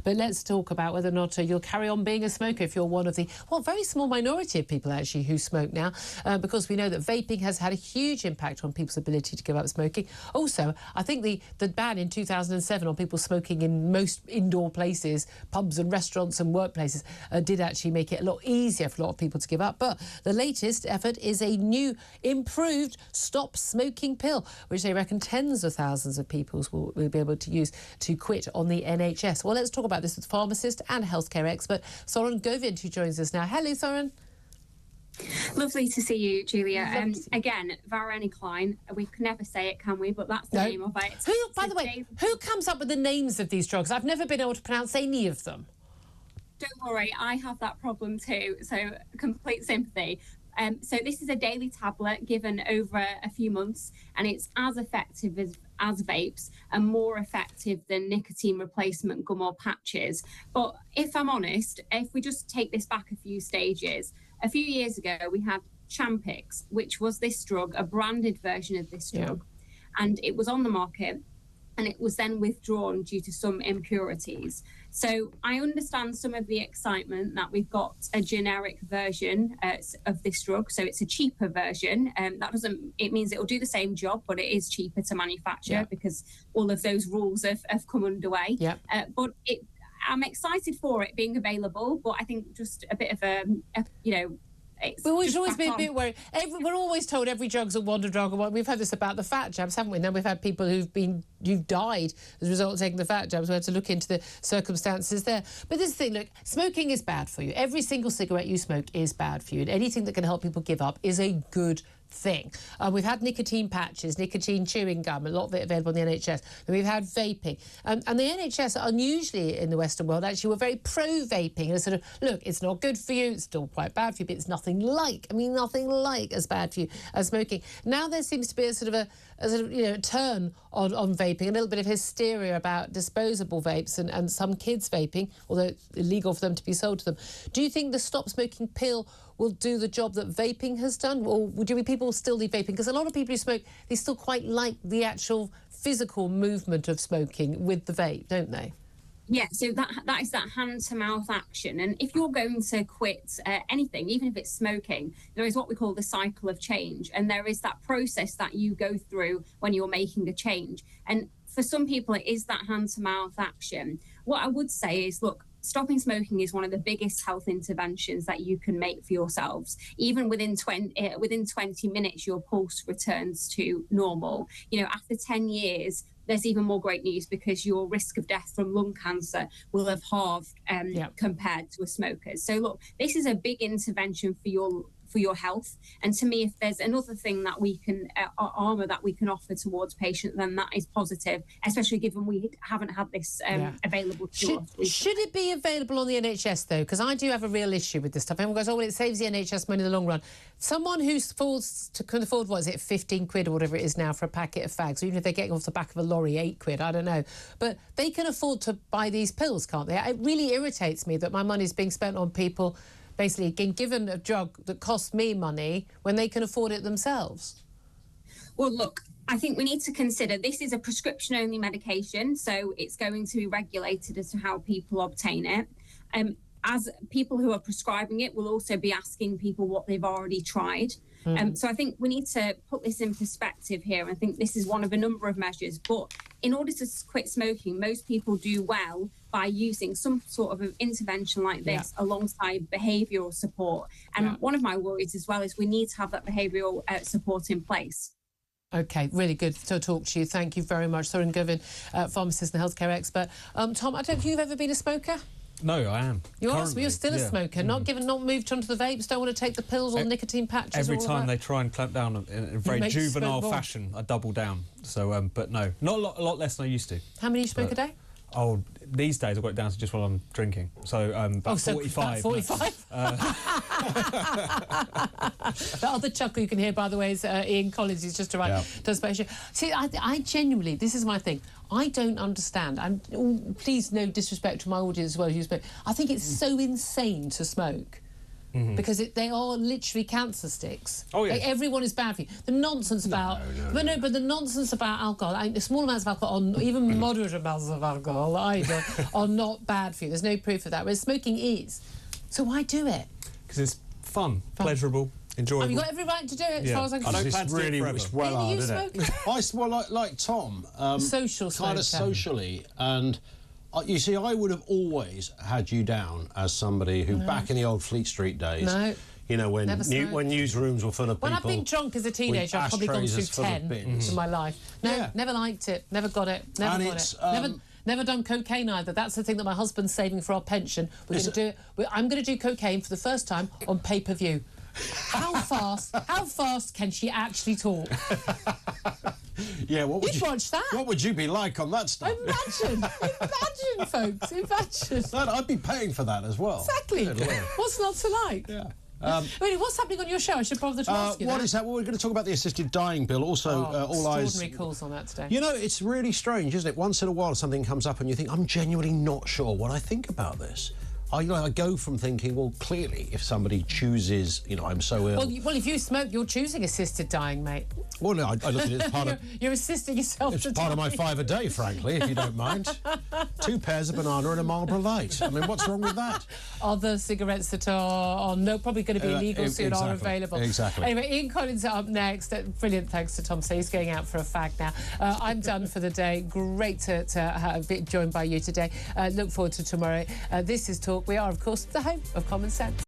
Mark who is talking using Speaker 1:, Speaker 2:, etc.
Speaker 1: But let's talk about whether or not you'll carry on being a smoker if you're one of the, well, very small minority of people actually who smoke now, because we know that vaping has had a huge impact on people's ability to give up smoking. Also, I think the ban in 2007 on people smoking in most indoor places, pubs and restaurants and workplaces, did actually make it a lot easier for a lot of people to give up. But the latest effort is a new, improved stop smoking pill, which they reckon tens of thousands of people will be able to use to quit on the NHS. Well, let's talk about this with pharmacist and healthcare expert Thorrun Govind, who joins us now. Hello, Thorrun.
Speaker 2: Lovely to see you, Julia. Again, Varenicline. We can never say it, can we? But that's the name of it.
Speaker 1: By the way, who comes up with the names of these drugs? I've never been able to pronounce any of them.
Speaker 2: Don't worry, I have that problem too. So complete sympathy. So this is a daily tablet given over a few months, and it's as effective as vapes and more effective than nicotine replacement gum or patches. But if I'm honest, if we just take this back a few stages, a few years ago we had Champix, which was this drug, a branded version of this drug, and it was on the market, and it was then withdrawn due to some impurities. So I understand some of the excitement that we've got a generic version of this drug. So it's a cheaper version. It means it'll do the same job, but it is cheaper to manufacture because all of those rules have come underway. But I'm excited for it being available, but I think just a bit of
Speaker 1: But we should always be a bit worried. We're always told every drug's a wonder drug. We've had this about the fat jabs, haven't we? Now we've had people who've died as a result of taking the fat jabs. We had to look into the circumstances there. But this is the thing, look, smoking is bad for you. Every single cigarette you smoke is bad for you. And anything that can help people give up is a good thing. We've had nicotine patches, nicotine chewing gum, a lot of it available in the NHS. And we've had vaping. And the NHS, unusually in the Western world, actually were very pro-vaping. And sort of, look, it's not good for you, it's still quite bad for you, but it's nothing like as bad for you as smoking. Now there seems to be a sort of turn on vaping, a little bit of hysteria about disposable vapes and some kids vaping, although it's illegal for them to be sold to them. Do you think the stop smoking pill will do the job that vaping has done, or do people still leave vaping? Because a lot of people who smoke, they still quite like the actual physical movement of smoking with the vape, don't they?
Speaker 2: Yeah, so that is that hand-to-mouth action. And if you're going to quit anything, even if it's smoking, there is what we call the cycle of change. And there is that process that you go through when you're making a change. And for some people, it is that hand-to-mouth action. What I would say is, look, stopping smoking is one of the biggest health interventions that you can make for yourselves. Even within 20 minutes, your pulse returns to normal. After 10 years, there's even more great news because your risk of death from lung cancer will have halved compared to a smoker's. So look, this is a big intervention for your health. And to me, if there's another thing that we can armour that we can offer towards patients, then that is positive, especially given we haven't had this available to us.
Speaker 1: Should it be available on the NHS though? Because I do have a real issue with this stuff. Everyone goes, oh, well, it saves the NHS money in the long run. Someone who can afford, what is it, 15 quid or whatever it is now for a packet of fags, or even if they're getting off the back of a lorry, 8 quid, I don't know. But they can afford to buy these pills, can't they? It really irritates me that my money's being spent on people basically getting given a drug that costs me money when they can afford it themselves.
Speaker 2: Well, look, I think we need to consider this is a prescription-only medication, so it's going to be regulated as to how people obtain it. As people who are prescribing it will also be asking people what they've already tried. So I think we need to put this in perspective here. I think this is one of a number of measures. But in order to quit smoking, most people do well by using some sort of an intervention like this alongside behavioural support. And one of my worries as well is we need to have that behavioural support in place.
Speaker 1: OK, really good to talk to you. Thank you very much. Thorrun Govind, pharmacist and healthcare expert. Tom, I don't think you've ever been a smoker?
Speaker 3: No, I am.
Speaker 1: You are, you're still a smoker, not moved onto the vapes, don't want to take the pills or nicotine patches.
Speaker 3: Every time they try and clamp down in a very juvenile fashion, I double down. So, but no, not a lot less than I used to.
Speaker 1: How many you smoke a day?
Speaker 3: Oh, these days I've got it down to just while I'm drinking. So about 45. 45?
Speaker 1: That other chuckle you can hear, by the way, is Ian Collins. He's just arrived to the space. See, I genuinely, this is my thing. I don't understand, and please no disrespect to my audience as well who smoke. I think it's so insane to smoke. because they are literally cancer sticks.
Speaker 3: Oh, yeah.
Speaker 1: Like, everyone is bad for you. The nonsense about... But the nonsense about alcohol, the small amounts of alcohol, even moderate amounts of alcohol either, are not bad for you. There's no proof of that, whereas smoking is. So why do it?
Speaker 3: Because it's fun, pleasurable, enjoyable.
Speaker 1: Have you got every right to do it, as far as I'm concerned?
Speaker 3: I don't plan to do it forever.
Speaker 4: It's well hard, isn't it? Well, like Tom.
Speaker 1: Social smoker.
Speaker 4: Kind of socially. And you see, I would have always had you down as somebody who, back in the old Fleet Street days, you know, when newsrooms were full of people.
Speaker 1: When I've been drunk as a teenager, I've probably gone through 10 in my life. No, never liked it, never got it, never got it. Never done cocaine either. That's the thing that my husband's saving for our pension. We're going to do it. I'm going to do cocaine for the first time on pay-per-view. How fast can she actually talk?
Speaker 4: Yeah, what would
Speaker 1: You'd watch that.
Speaker 4: What would you be like on that stuff?
Speaker 1: Imagine, folks, imagine.
Speaker 4: I'd be paying for that as well.
Speaker 1: Exactly. What's not to like?
Speaker 4: Yeah.
Speaker 1: Really, what's happening on your show? I should bother to ask you
Speaker 4: What is that? Well, we're going to talk about the assisted dying bill. Also, all eyes...
Speaker 1: Extraordinary calls on that today.
Speaker 4: You know, it's really strange, isn't it? Once in a while something comes up and you think, I'm genuinely not sure what I think about this. I go from thinking, well, clearly, if somebody chooses, you know, I'm so ill...
Speaker 1: Well, if you smoke, you're choosing assisted dying, mate.
Speaker 4: Well, no, I look at it as part of...
Speaker 1: You're assisting yourself
Speaker 4: It's part of my 5 a day, frankly, if you don't mind. 2 pairs of banana and a Marlboro Light. I mean, what's wrong with that?
Speaker 1: Other cigarettes that are probably going to be illegal soon are available.
Speaker 4: Exactly.
Speaker 1: Anyway, Ian Collins up next. Brilliant, thanks to Tom. So he's going out for a fag now. I'm done for the day. Great to be joined by you today. Look forward to tomorrow. This is Talk. We are, of course, the home of common sense.